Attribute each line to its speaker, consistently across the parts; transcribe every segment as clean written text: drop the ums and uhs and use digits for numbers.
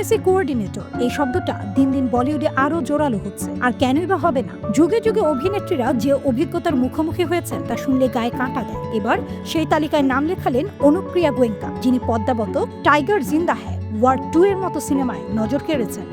Speaker 1: Intimacy coordinator এই শব্দটা দিন দিন বলিউডে আরো জোরালো হচ্ছে। আর কেনই বা হবে না? যুগে যুগে অভিনেত্রীরা যে অভিজ্ঞতার মুখোমুখি হয়েছেন তা শুনলে গায়ে কাঁটা দেয়। এবার সেই তালিকায় নাম লেখালেন অনুপ্রিয়া গোয়েঙ্কা, যিনি পদ্মাবত, টাইগার জিন্দা হ্যায়, ওয়ার 2 এর মতো সিনেমায় নজর কেড়েছেন।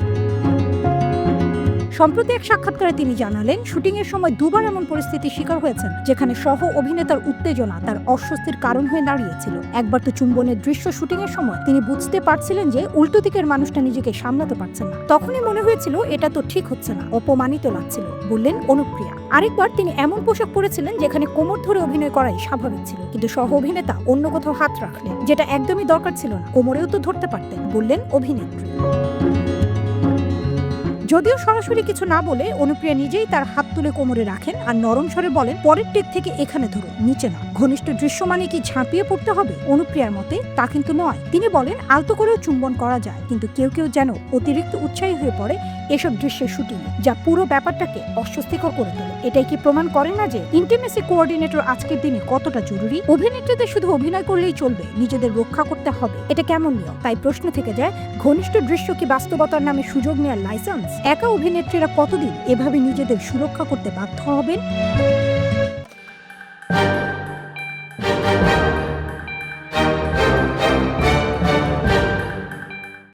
Speaker 1: সম্প্রতি এক সাক্ষাৎকারে তিনি জানালেন, শুটিংয়ের সময় দুবার এমন পরিস্থিতির শিকার হয়েছেন যেখানে সহ অভিনেতার উত্তেজনা তার অস্বস্তির কারণ হয়ে দাঁড়িয়েছিল। একবার তো চুম্বনের দৃশ্য শুটিংয়ের সময় তিনি বুঝতে পারছিলেন যে উল্টো দিকের মানুষটা নিজেকে সামলাতে পারছেন না। তখনই মনে হয়েছিল এটা তো ঠিক হচ্ছে না, অপমানিত লাগছিল, বললেন অনুপ্রিয়া। আরেকবার তিনি এমন পোশাক পরেছিলেন যেখানে কোমর ধরে অভিনয় করাই স্বাভাবিক ছিল, কিন্তু সহ অভিনেতা অন্য কোথাও হাত রাখলেন, যেটা একদমই দরকার ছিল না, কোমরেও তো ধরতে পারতেন, বললেন অভিনেত্রী। যদিও সরাসরি কিছু না বলে অনুপ্রিয়া নিজেই তার হাত তুলে কোমরে রাখেন আর নরম স্বরে বলেন, পরের টেক থেকে এখানে ধরো, নিচে না। ঘনিষ্ঠ দৃশ্য মানে কি ঝাঁপিয়ে পড়তে হবে? অনুপ্রিয়ার মতে তা কিন্তু নয়। তিনি বলেন, আলতো করেও চুম্বন করা যায়, কিন্তু কেউ কেউ যেন অতিরিক্ত উৎসাহী হয়ে পড়ে এসব দৃশ্যের শুটিংয়ে, যা পুরো ব্যাপারটাকে অস্বস্তিকর করে তোলে। এটাই কি প্রমাণ করে না যে ইন্টিমেসি কোঅর্ডিনেটর আজকের দিনে কতটা জরুরি? অভিনেত্রীদের শুধু অভিনয় করলেই চলবে, নিজেদের রক্ষা করতে হবে, এটা কেমন নিয়ম? তাই প্রশ্ন থেকে যায়, ঘনিষ্ঠ দৃশ্য কি বাস্তবতার নামে সুযোগ নেওয়ার লাইসেন্স? একা অভিনেত্রীরা কতদিন এভাবে নিজেদের সুরক্ষা করতে বাধ্য হবেন?